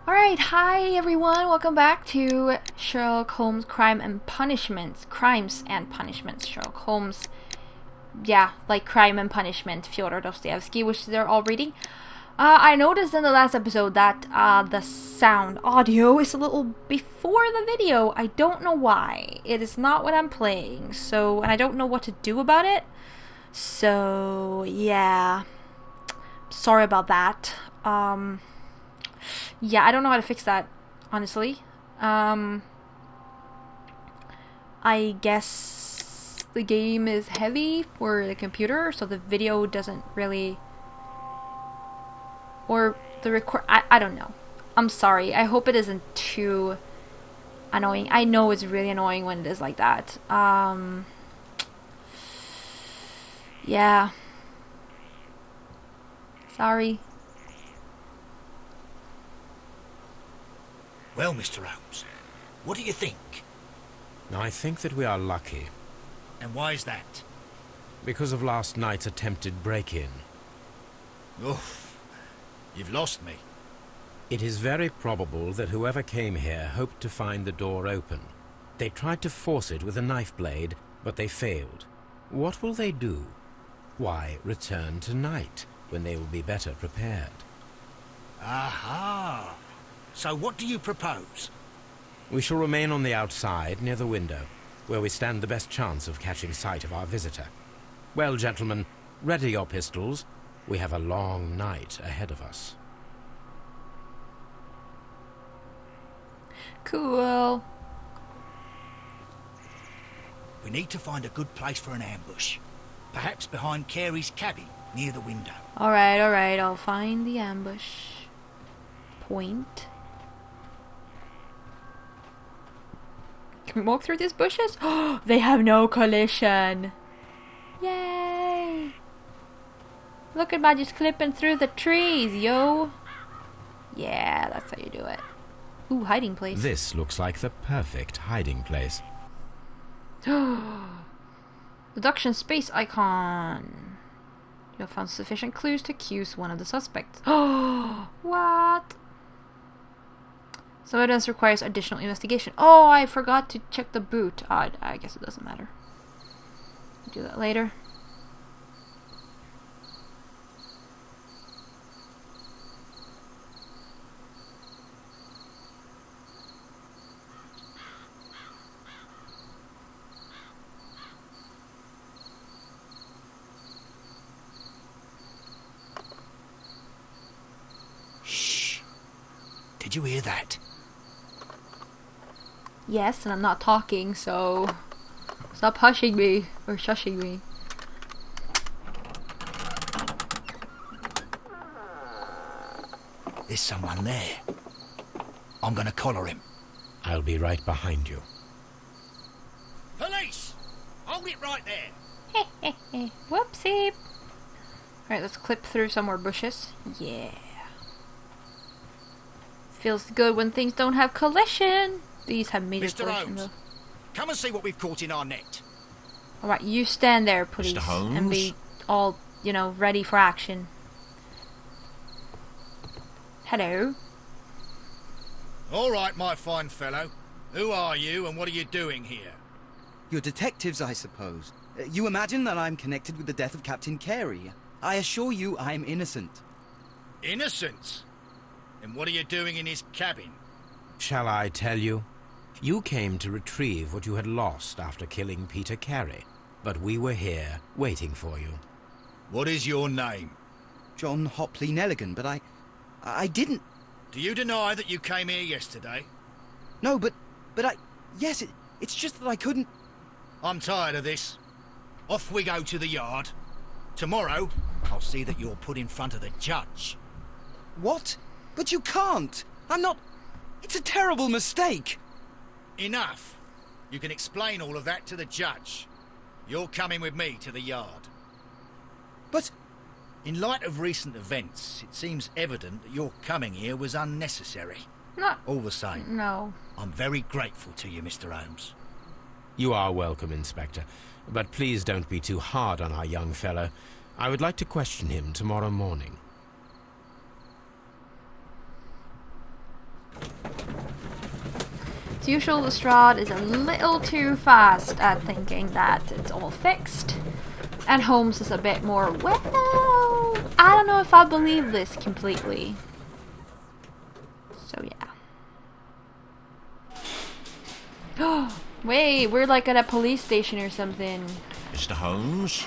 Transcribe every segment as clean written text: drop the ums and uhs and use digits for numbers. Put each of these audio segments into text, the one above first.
Alright, hi everyone, welcome back to Sherlock Holmes Crimes and Punishments, Sherlock Holmes, yeah, like Crime and Punishment, Fyodor Dostoevsky, which they're all reading. I noticed in the last episode that the sound audio is a little before the video. I don't know why. It is not what I'm playing, and I don't know what to do about it. So, yeah, sorry about that. Yeah, I don't know how to fix that, honestly. I guess the game is heavy for the computer, so the video doesn't really... Or the record... I don't know. I'm sorry. I hope it isn't too annoying. I know it's really annoying when it is like that. Yeah. Sorry. Well, Mr. Holmes, what do you think? I think that we are lucky. And why is that? Because of last night's attempted break-in. Oof, you've lost me. It is very probable that whoever came here hoped to find the door open. They tried to force it with a knife blade, but they failed. What will they do? Why, return tonight, when they will be better prepared. Aha! So what do you propose? We shall remain on the outside, near the window, where we stand the best chance of catching sight of our visitor. Well, gentlemen, ready your pistols. We have a long night ahead of us. Cool. We need to find a good place for an ambush. Perhaps behind Carey's cabin, near the window. Alright, I'll find the ambush point. Can we walk through these bushes? Oh, they have no collision. Yay! Look at my just clipping through the trees, yo. Yeah, that's how you do it. Ooh, hiding place. This looks like the perfect hiding place. Deduction space icon. You have found sufficient clues to accuse one of the suspects. Oh, what? Some evidence requires additional investigation. Oh, I forgot to check the boot. I guess it doesn't matter. I'll do that later. Shh! Did you hear that? Yes, and I'm not talking, so stop hushing me or shushing me. There's someone there. I'm gonna collar him. I'll be right behind you. Police! Hold it right there! Whoopsie. Alright, let's clip through some more bushes. Yeah. Feels good when things don't have collision. These have major Mr. collision Holmes, though. come and see what we've caught in our net. Alright, you stand there, please. Mr. Holmes? And be all, ready for action. Hello. All right, my fine fellow. Who are you and what are you doing here? You're detectives, I suppose. You imagine that I'm connected with the death of Captain Carey. I assure you I'm innocent. Innocent? And what are you doing in his cabin? Shall I tell you? You came to retrieve what you had lost after killing Peter Carey, but we were here waiting for you. What is your name? John Hopley Neligan, but I didn't... Do you deny that you came here yesterday? No, but yes, it's just that I couldn't... I'm tired of this. Off we go to the yard. Tomorrow, I'll see that you're put in front of the judge. What? But you can't! I'm not... It's a terrible mistake! Enough. You can explain all of that to the judge. You're coming with me to the yard. But... In light of recent events, it seems evident that your coming here was unnecessary. Not... All the same, No. I'm very grateful to you, Mr. Holmes. You are welcome, Inspector, but please don't be too hard on our young fellow. I would like to question him tomorrow morning. As usual, Lestrade is a little too fast at thinking that it's all fixed. And Holmes is a bit more, well, I don't know if I believe this completely. So yeah. Wait, we're like at a police station or something. Mr. Holmes?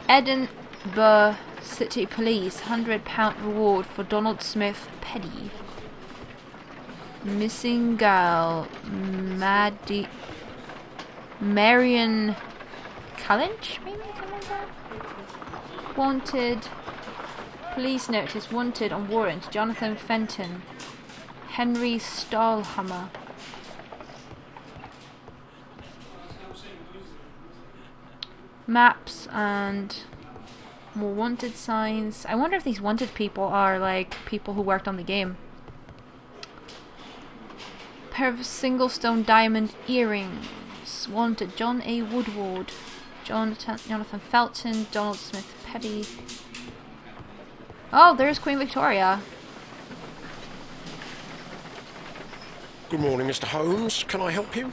Edinburgh City Police, £100 reward for Donald Smith Petty. Missing girl, Marion Cullinch, maybe something like that. Wanted. Police notice, wanted on warrant, Jonathan Fenton. Henry Stahlhammer. Maps and more wanted signs. I wonder if these wanted people are like people who worked on the game. Pair of single stone diamond earrings. Wanted John A. Woodward, Jonathan Felton, Donald Smith Petty. Oh, there's Queen Victoria. Good morning, Mr. Holmes. Can I help you?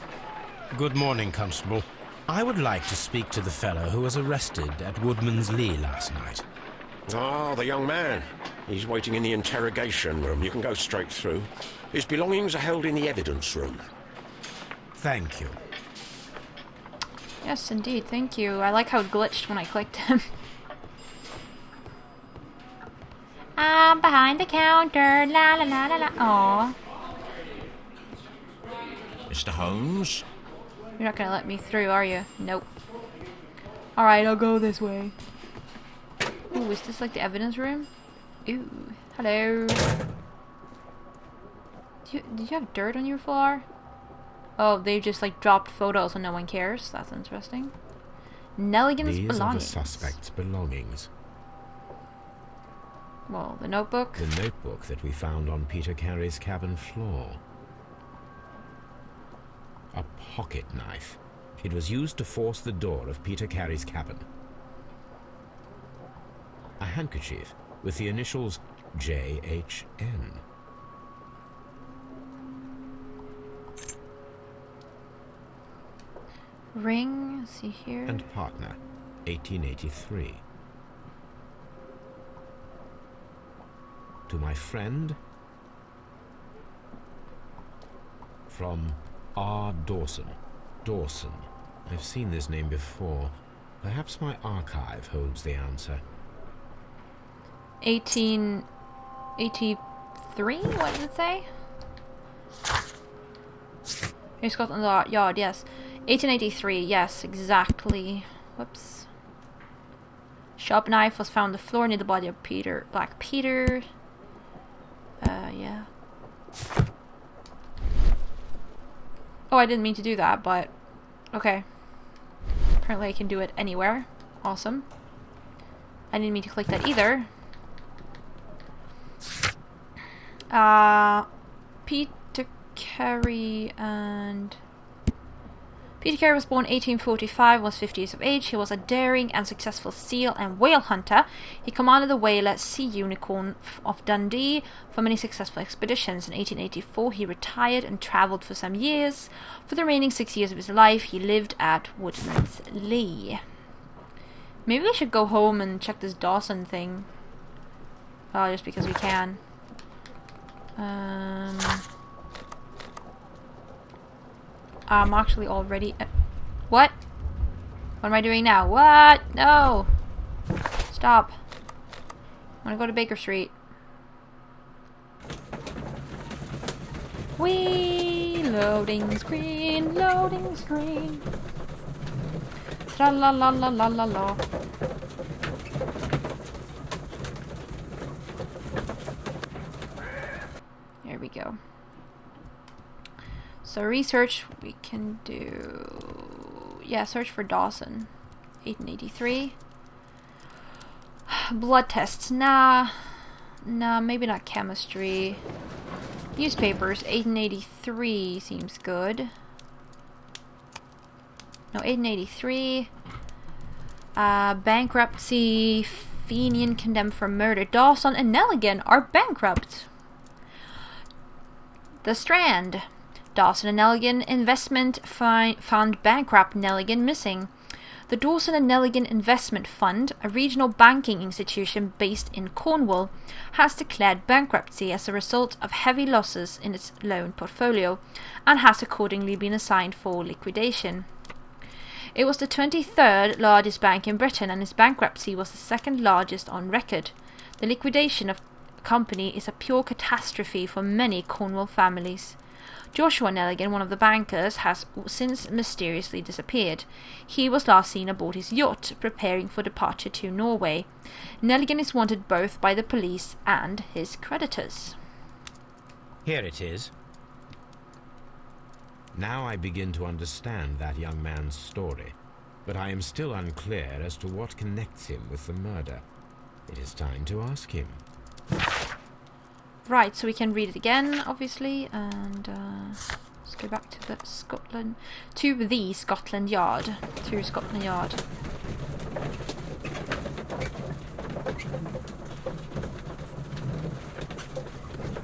Good morning, Constable. I would like to speak to the fellow who was arrested at Woodman's Lee last night. Ah, the young man. He's waiting in the interrogation room. You can go straight through. His belongings are held in the evidence room. Thank you. Yes, indeed. Thank you. I like how it glitched when I clicked him. I'm behind the counter. La la la la la. Aww. Mr. Holmes? You're not gonna let me through, are you? Nope. Alright, I'll go this way. Ooh, is this like the evidence room? Ooh. Hello. Did you have dirt on your floor? Oh, they just like dropped photos and no one cares. That's interesting. Neligan's These belongings. are the suspect's belongings. Well, the notebook. The notebook that we found on Peter Carey's cabin floor. A pocket knife. It was used to force the door of Peter Carey's cabin. A handkerchief with the initials JHN. Ring, see here. And partner, 1883. To my friend, from R. Dawson. Dawson. I've seen this name before. Perhaps my archive holds the answer. 1883? What does it say? Here, Scotland Yard, yes. 1883, yes, exactly. Whoops. Sharp knife was found on the floor near the body of Black Peter. Yeah. Oh, I didn't mean to do that, but okay. Apparently I can do it anywhere. Awesome. I didn't mean to click that either. Peter Carey and... Peter Carey was born 1845, was 50 years of age. He was a daring and successful seal and whale hunter. He commanded the whaler Sea Unicorn of Dundee for many successful expeditions. In 1884, he retired and travelled for some years. For the remaining 6 years of his life, he lived at Woodman's Lee. Maybe we should go home and check this Dawson thing. Oh, just because we can. I'm actually already... What? What am I doing now? What? No! Stop. I want to go to Baker Street. Whee! Loading screen, loading screen. Tra la la la la la la. There we go. So research we can do... Yeah, search for Dawson. 1883. Blood tests. Nah, maybe not chemistry. Newspapers. 1883 seems good. No, 1883. Bankruptcy. Fenian condemned for murder. Dawson and Neligan are bankrupt. The Strand. Dawson and Neligan Investment Fund bankrupt Neligan missing. The Dawson and Neligan Investment Fund, a regional banking institution based in Cornwall, has declared bankruptcy as a result of heavy losses in its loan portfolio and has accordingly been assigned for liquidation. It was the 23rd largest bank in Britain, and its bankruptcy was the second largest on record. The liquidation of the company is a pure catastrophe for many Cornwall families. Joshua Neligan, one of the bankers, has since mysteriously disappeared. He was last seen aboard his yacht, preparing for departure to Norway. Neligan is wanted both by the police and his creditors. Here it is. Now I begin to understand that young man's story, but I am still unclear as to what connects him with the murder. It is time to ask him. Right, so we can read it again, obviously, and let's go back to the Scotland Yard. To Scotland Yard.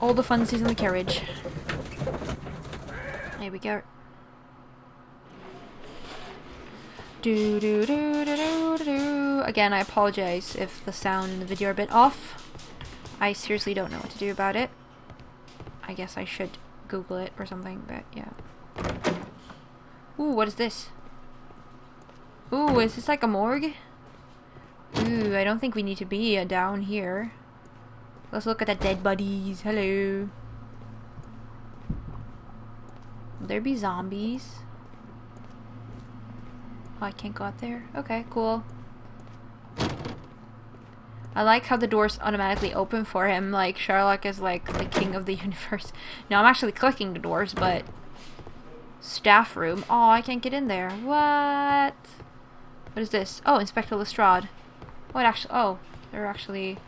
All the funsies in the carriage. Here we go. Do do do do do do. Again, I apologize if the sound in the video are a bit off. I seriously don't know what to do about it. I guess I should Google it or something, but yeah. Ooh, what is this? Ooh, is this like a morgue? Ooh, I don't think we need to be down here. Let's look at the dead bodies. Hello. Will there be zombies? Oh, I can't go out there. Okay, cool. I like how the doors automatically open for him, like Sherlock is like the king of the universe. No, I'm actually clicking the doors, but... Staff room. Oh, I can't get in there. What? What is this? Oh, Inspector Lestrade. Oh, oh, they're actually...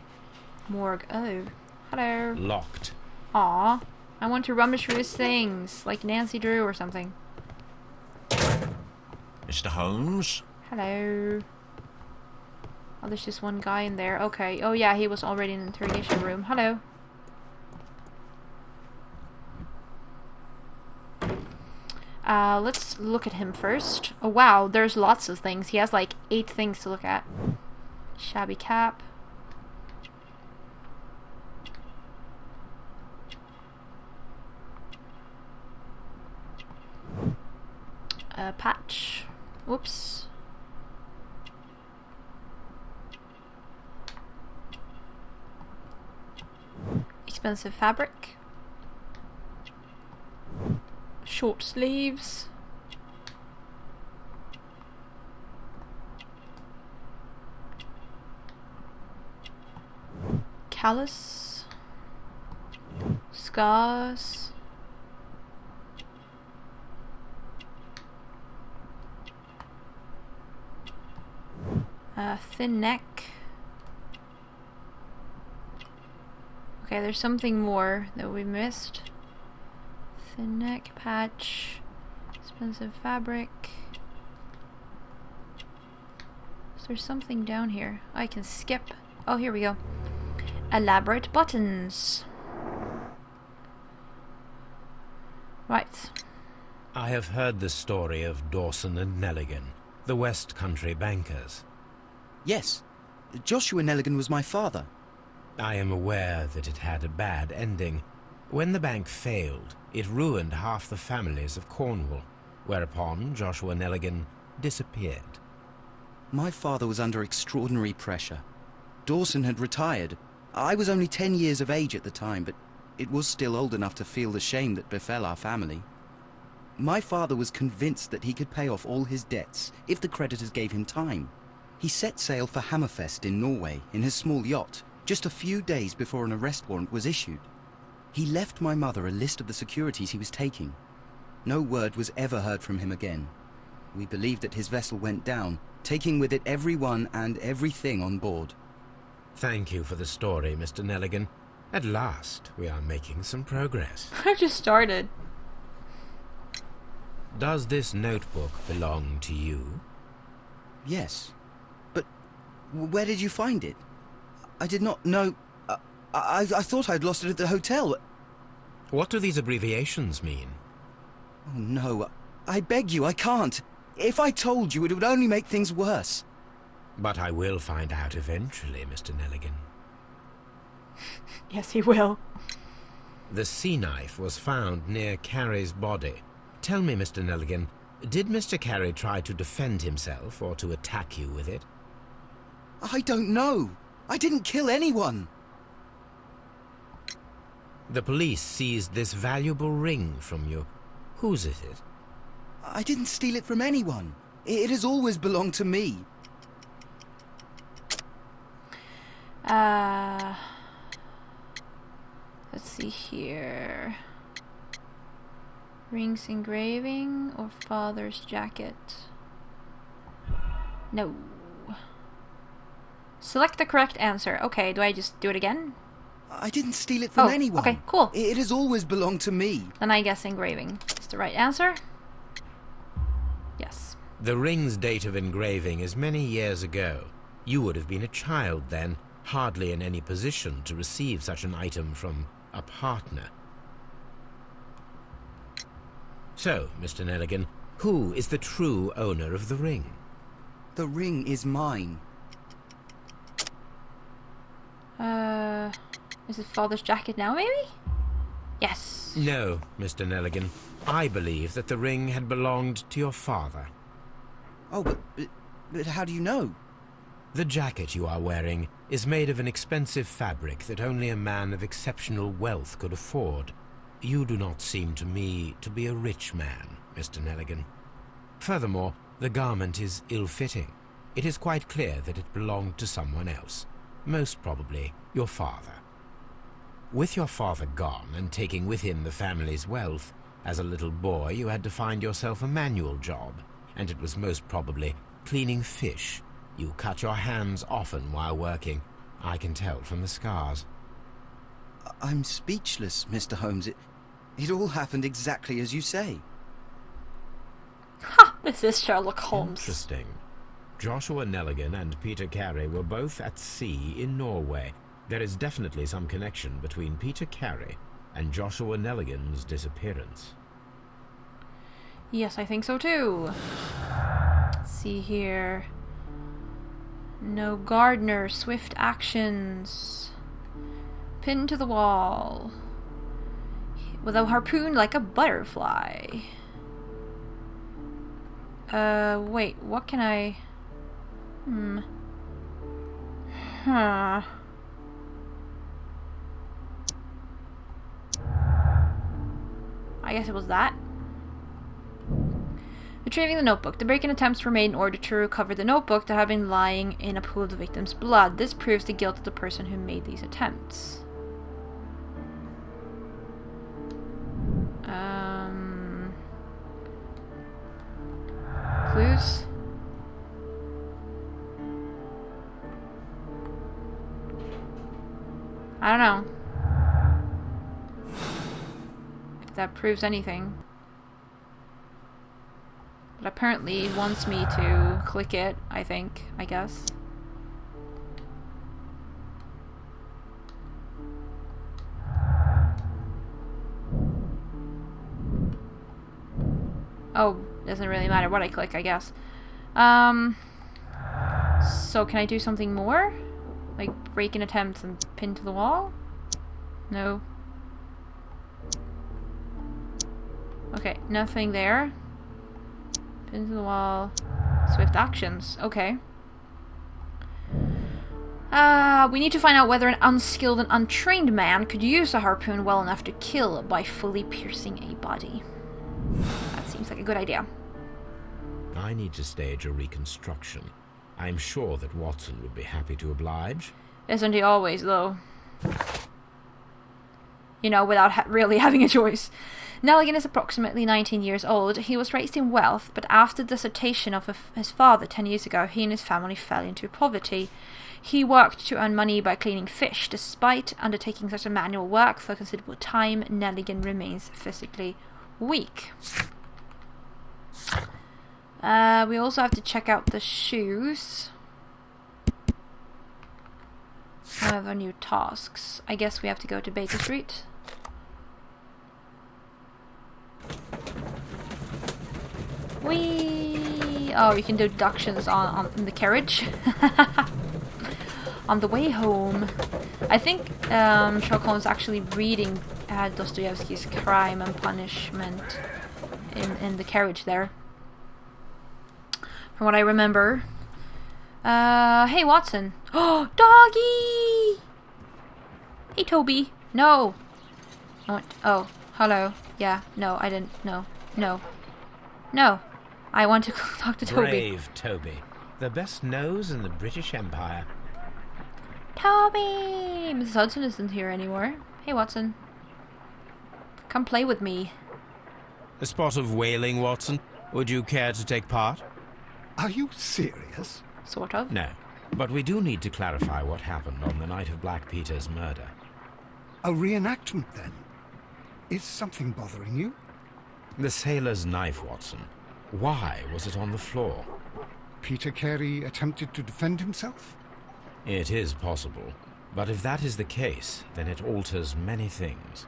Morgue. Oh. Hello. Locked. Aw. I want to rummage through his things, like Nancy Drew or something. Mr. Holmes? Hello. Oh, there's just one guy in there. Okay. Oh, yeah, he was already in the interrogation room. Hello. Let's look at him first. Oh, wow, there's lots of things. He has, like, 8 things to look at. Shabby cap. Patch. Whoops. Expensive fabric. Short sleeves. Callus. Scars. Thin neck. Okay, there's something more that we missed. Thin neck, patch, expensive fabric. Is there something down here? I can skip. Oh, here we go. Elaborate buttons. Right. I have heard the story of Dawson and Neligan, the West Country bankers. Yes. Joshua Neligan was my father. I am aware that it had a bad ending. When the bank failed, it ruined half the families of Cornwall, whereupon Joshua Neligan disappeared. My father was under extraordinary pressure. Dawson had retired. I was only 10 years of age at the time, but it was still old enough to feel the shame that befell our family. My father was convinced that he could pay off all his debts if the creditors gave him time. He set sail for Hammerfest in Norway in his small yacht, just a few days before an arrest warrant was issued. He left my mother a list of the securities he was taking. No word was ever heard from him again. We believe that his vessel went down, taking with it everyone and everything on board. Thank you for the story, Mr. Neligan. At last, we are making some progress. I just started. Does this notebook belong to you? Yes. But where did you find it? I did not know... I thought I'd lost it at the hotel. What do these abbreviations mean? Oh no, I beg you, I can't. If I told you, it would only make things worse. But I will find out eventually, Mr. Neligan. Yes, he will. The sea knife was found near Carey's body. Tell me, Mr. Neligan, did Mr. Carey try to defend himself or to attack you with it? I don't know. I didn't kill anyone. The police seized this valuable ring from you. Whose is it? I didn't steal it from anyone. It has always belonged to me. Let's see here. Rings engraving or father's jacket? No. Select the correct answer. Okay, do I just do it again? I didn't steal it from anyone. Okay, cool. It has always belonged to me. Then I guess engraving is the right answer. Yes. The ring's date of engraving is many years ago. You would have been a child then, hardly in any position to receive such an item from a partner. So, Mr. Neligan, who is the true owner of the ring? The ring is mine. Is it father's jacket now, maybe? Yes. No, Mr. Neligan. I believe that the ring had belonged to your father. Oh, but how do you know? The jacket you are wearing is made of an expensive fabric that only a man of exceptional wealth could afford. You do not seem to me to be a rich man, Mr. Neligan. Furthermore, the garment is ill-fitting. It is quite clear that it belonged to someone else, most probably your father. With your father gone and taking with him the family's wealth, as a little boy you had to find yourself a manual job, and it was most probably cleaning fish. You cut your hands often while working. I can tell from the scars. I'm speechless, Mr. Holmes. It all happened exactly as you say. Ha! This is Sherlock Holmes. Interesting. Joshua Neligan and Peter Carey were both at sea in Norway. There is definitely some connection between Peter Carey and Joshua Neligan's disappearance. Yes, I think so too. Let's see here. No gardener, swift actions. Pinned to the wall. With a harpoon like a butterfly. Wait, what can I... Huh. I guess it was that. Retrieving the notebook. The break-in attempts were made in order to recover the notebook that had been lying in a pool of the victim's blood. This proves the guilt of the person who made these attempts. Clues? I don't know. If that proves anything. But apparently it wants me to click it, I think, I guess. Oh, doesn't really matter what I click, I guess. So can I do something more? Like break-in attempts and pin to the wall? No. Okay, nothing there. Pin to the wall. Swift actions. Okay. We need to find out whether an unskilled and untrained man could use a harpoon well enough to kill by fully piercing a body. That seems like a good idea. I need to stage a reconstruction. I'm sure that Watson would be happy to oblige. Isn't he always, though? You know, without really having a choice. Neligan is approximately 19 years old. He was raised in wealth, but after the dissertation of his father 10 years ago, he and his family fell into poverty. He worked to earn money by cleaning fish. Despite undertaking such a manual work for a considerable time, Neligan remains physically weak. We also have to check out the shoes. However, new tasks. I guess we have to go to Baker Street. Whee! Oh, you can do deductions in the carriage. On the way home. I think Sherlock Holmes actually reading Dostoevsky's Crime and Punishment in the carriage there. From what I remember. Hey Watson. Oh, doggy! Hey Toby. No. Oh, hello. Yeah, no, I didn't. No. No. I want to talk to Toby. Brave Toby. The best nose in the British Empire. Toby! Mrs. Hudson isn't here anymore. Hey, Watson. Come play with me. A spot of whaling, Watson. Would you care to take part? Are you serious? Sort of. No. But we do need to clarify what happened on the night of Black Peter's murder. A reenactment, then? Is something bothering you? The sailor's knife, Watson. Why was it on the floor? Peter Carey attempted to defend himself? It is possible. But if that is the case, then it alters many things.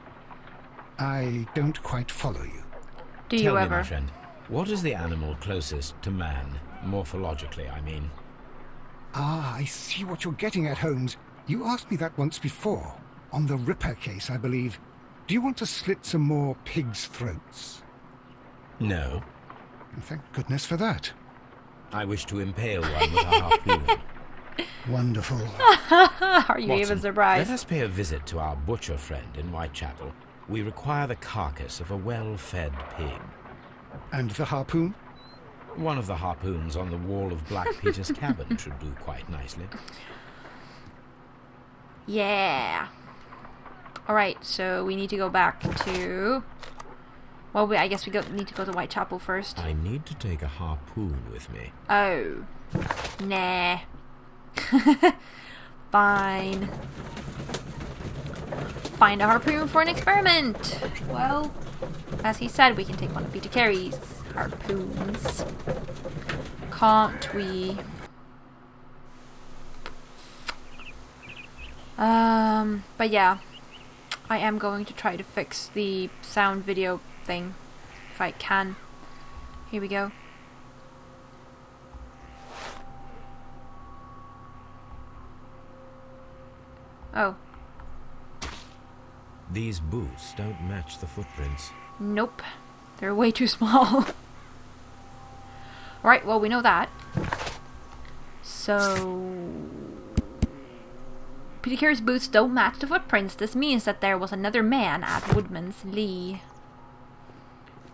I don't quite follow you. Do you Tell me, ever? my friend, what is the animal closest to man, morphologically, I mean? Ah, I see what you're getting at, Holmes. You asked me that once before. On the Ripper case, I believe. Do you want to slit some more pigs' throats? No. Thank goodness for that. I wish to impale one with a harpoon. Wonderful. Are you even Watson, surprised? let us pay a visit to our butcher friend in Whitechapel. We require the carcass of a well-fed pig. And the harpoon? One of the harpoons on the wall of Black Peter's cabin should do quite nicely. Yeah. Alright, so we need to go back to... Well, I guess we need to go to Whitechapel first. I need to take a harpoon with me. Oh. Nah. Fine. Find a harpoon for an experiment. Well, as he said, we can take one of Peter Carey's harpoons. Can't we? But yeah, I am going to try to fix the sound video thing if I can. Here we go. Oh. These boots don't match the footprints. Nope. They're way too small. Alright, well, we know that. So... Peter Carey's boots don't match the footprints. This means that there was another man at Woodman's Lee.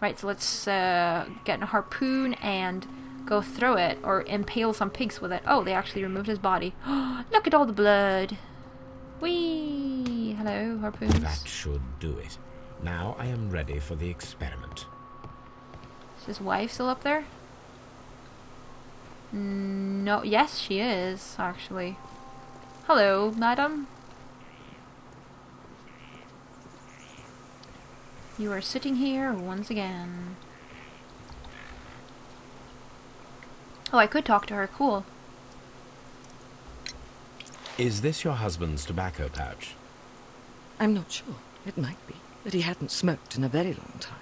Right, so let's get a harpoon and go throw it, or impale some pigs with it. Oh, they actually removed his body. Look at all the blood. Whee! Hello, harpoons. That should do it. Now I am ready for the experiment. Is his wife still up there? No, yes, she is, actually. Hello, madam. You are sitting here once again. Oh, I could talk to her. Cool. Is this your husband's tobacco pouch? I'm not sure. It might be, but he hadn't smoked in a very long time.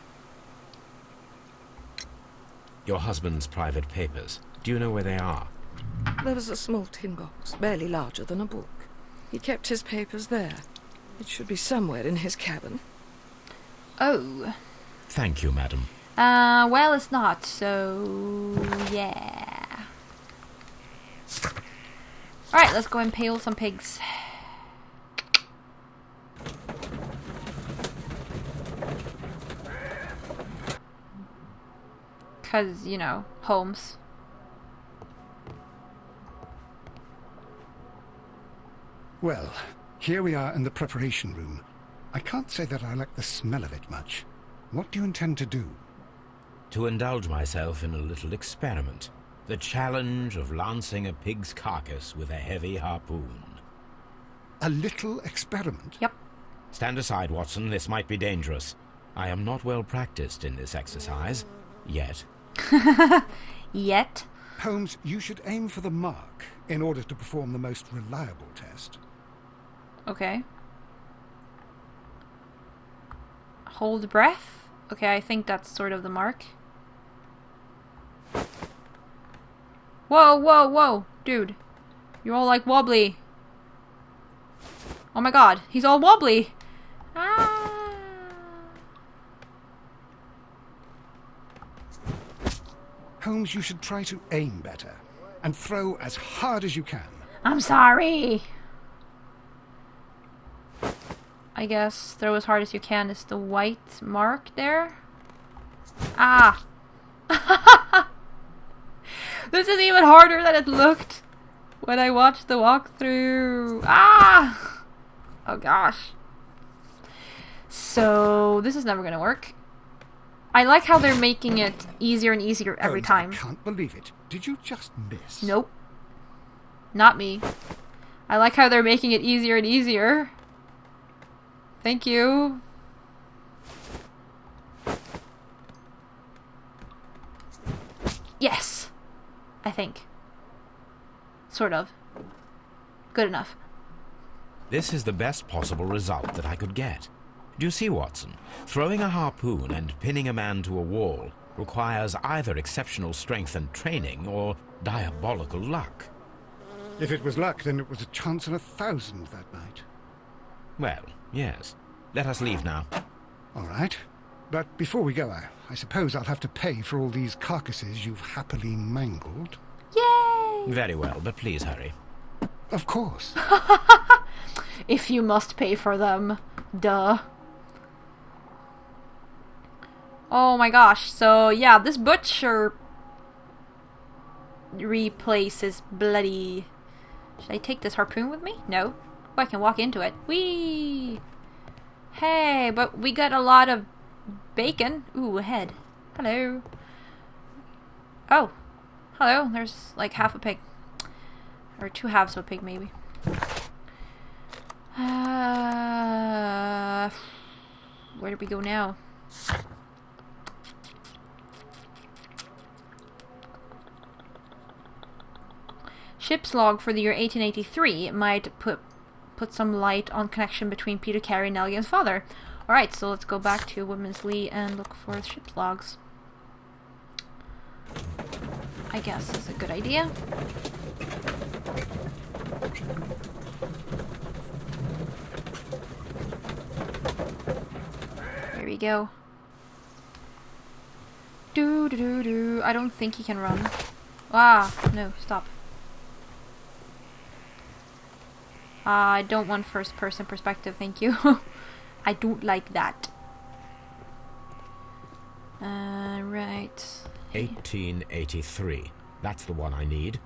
Your husband's private papers. Do you know where they are? There was a small tin box, barely larger than a book. He kept his papers there. It should be somewhere in his cabin. Oh. Thank you, madam. Well, it's not, so... yeah. Alright, let's go impale some pigs. Because, you know, Holmes. Well, here we are in the preparation room. I can't say that I like the smell of it much. What do you intend to do? To indulge myself in a little experiment. The challenge of lancing a pig's carcass with a heavy harpoon. A little experiment? Yep. Stand aside, Watson. This might be dangerous. I am not well practiced in this exercise. Yet. Yet? Holmes, you should aim for the mark in order to perform the most reliable test. Okay. Hold breath? Okay, I think that's sort of the mark. Whoa, whoa, whoa. Dude. You're all like wobbly. Oh my god. He's all wobbly. Ah. Holmes, you should try to aim better. And throw as hard as you can. I'm sorry. I guess throw as hard as you can is the white mark there. Ah. This is even harder than it looked when I watched the walkthrough. Ah! Oh gosh. So, this is never gonna work. I like how they're making it easier and easier every Holmes, time. I can't believe it. Did you just miss? Nope. Not me. I like how they're making it easier and easier. Thank you. Yes! I think. Sort of. Good enough. This is the best possible result that I could get. Do you see, Watson? Throwing a harpoon and pinning a man to a wall requires either exceptional strength and training or diabolical luck. If it was luck, then it was a chance in 1,000 that night. Well, yes. Let us leave now. All right. But before we go, I suppose I'll have to pay for all these carcasses you've happily mangled. Yay! Very well, but please hurry. Of course. If you must pay for them. Duh. Oh my gosh. So, yeah, this butcher replaces bloody... Should I take this harpoon with me? No. Oh, I can walk into it. Whee! Hey, but we got a lot of bacon. Ooh, a head. Hello. Oh. Hello. There's like half a pig. Or 2 halves of a pig, maybe. Where do we go now? Ship's log for the year 1883 might put some light on connection between Peter Carey and Neligan's father. Alright, so let's go back to Women's Lee and look for ship's logs. I guess is a good idea. There we go. Do do do do. I don't think he can run. Ah, no, stop. I don't want first person perspective, thank you. I don't like that. Right. 1883. That's the one I need.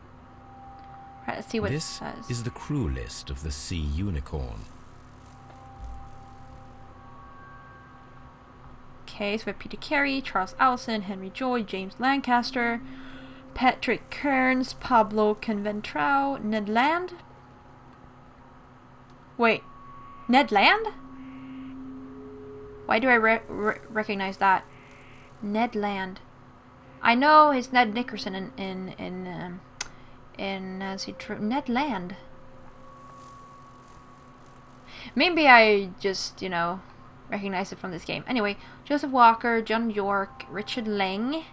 Right, let's see what This it says. is the crew list of the Sea Unicorn. Okay, so we have Peter Carey, Charles Allison, Henry Joy, James Lancaster, Patrick Kearns, Pablo Conventrao, Ned Land. Wait, Ned Land? Why do I recognize that? Ned Land. I know his Ned Nickerson in Ned Land. Maybe I just, you know, recognize it from this game. Anyway, Joseph Walker, John York, Richard Lang,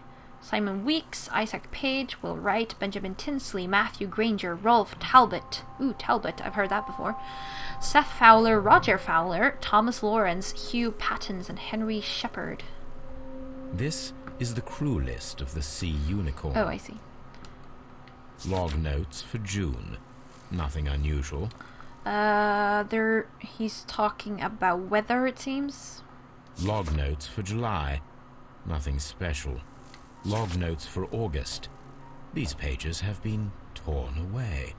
Simon Weeks, Isaac Page, Will Wright, Benjamin Tinsley, Matthew Granger, Rolf Talbot. Ooh, Talbot, I've heard that before. Seth Fowler, Roger Fowler, Thomas Lawrence, Hugh Pattons, and Henry Shepard. This is the crew list of the Sea Unicorn. Oh, I see. Log notes for June. Nothing unusual. He's talking about weather, it seems. Log notes for July. Nothing special. Log notes for August. These pages have been torn away.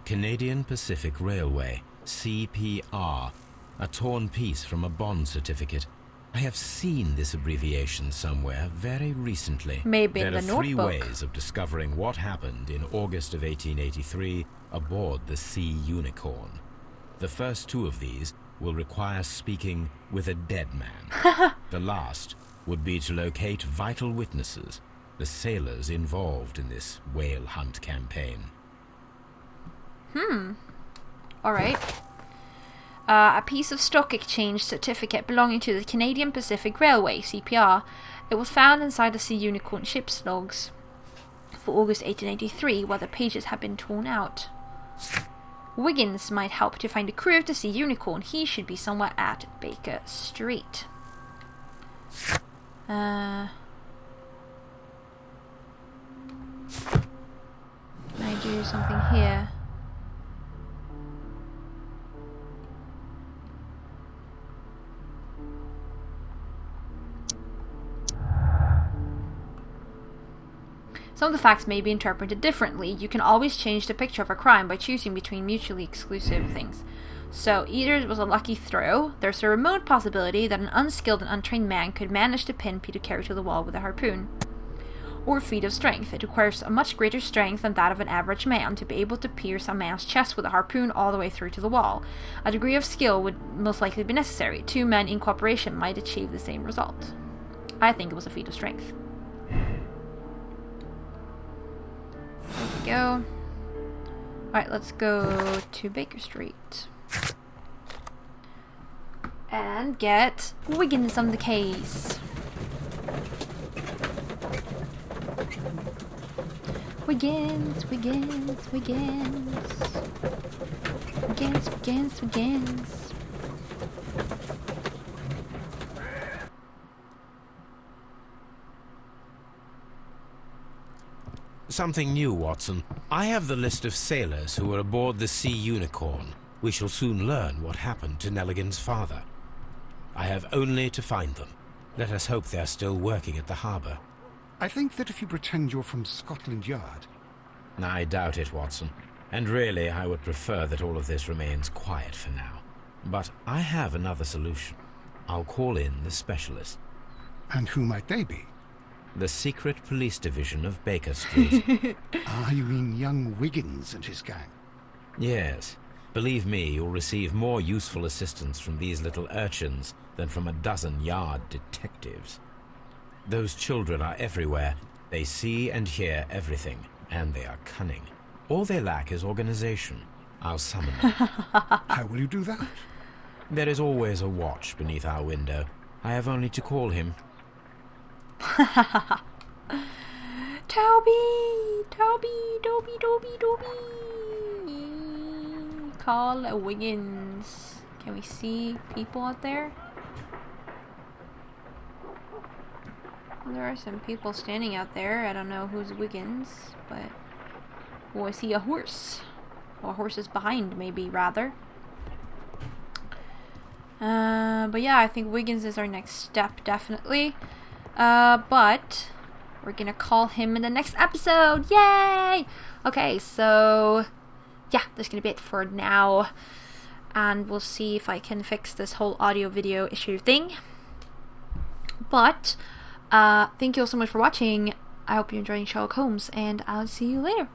Canadian Pacific Railway, CPR. A torn piece from a bond certificate. I have seen this abbreviation somewhere very recently. Maybe in the There are 3 notebook. ways of discovering what happened in August of 1883 aboard the Sea Unicorn. The first 2 of these will require speaking with a dead man. The last would be to locate vital witnesses, the sailors involved in this whale hunt campaign. Alright. A piece of stock exchange certificate belonging to the Canadian Pacific Railway, CPR. It was found inside the Sea Unicorn ship's logs. for August 1883 while the pages have been torn out. Wiggins might help to find the crew of the Sea Unicorn. He should be somewhere at Baker Street. Can I do something here? Some of the facts may be interpreted differently. You can always change the picture of a crime by choosing between mutually exclusive things. So, either it was a lucky throw, there's a remote possibility that an unskilled and untrained man could manage to pin Peter Carey to the wall with a harpoon. Or feat of strength. It requires a much greater strength than that of an average man to be able to pierce a man's chest with a harpoon all the way through to the wall. A degree of skill would most likely be necessary. Two men in cooperation might achieve the same result. I think it was a feat of strength. There we go. Alright, let's go to Baker Street. And get Wiggins on the case. Wiggins. Something new, Watson. I have the list of sailors who were aboard the Sea Unicorn. We shall soon learn what happened to Neligan's father. I have only to find them. Let us hope they are still working at the harbour. I think that if you pretend you're from Scotland Yard... I doubt it, Watson. And really, I would prefer that all of this remains quiet for now. But I have another solution. I'll call in the specialist. And who might they be? The secret police division of Baker Street. Ah, you mean young Wiggins and his gang? Yes. Believe me, you'll receive more useful assistance from these little urchins than from a dozen yard detectives. Those children are everywhere. They see and hear everything, and they are cunning. All they lack is organization. I'll summon them. How will you do that? There is always a watch beneath our window. I have only to call him. Toby! Call Wiggins. Can we see people out there? Well, there are some people standing out there. I don't know who's Wiggins, but... Oh, I see a horse. Or horses behind, maybe, rather. But yeah, I think Wiggins is our next step, definitely. But we're gonna call him in the next episode. Yay! Okay, so yeah, that's gonna be it for now. And we'll see if I can fix this whole audio video issue thing. But thank you all so much for watching. I hope you're enjoying Sherlock Holmes, and I'll see you later.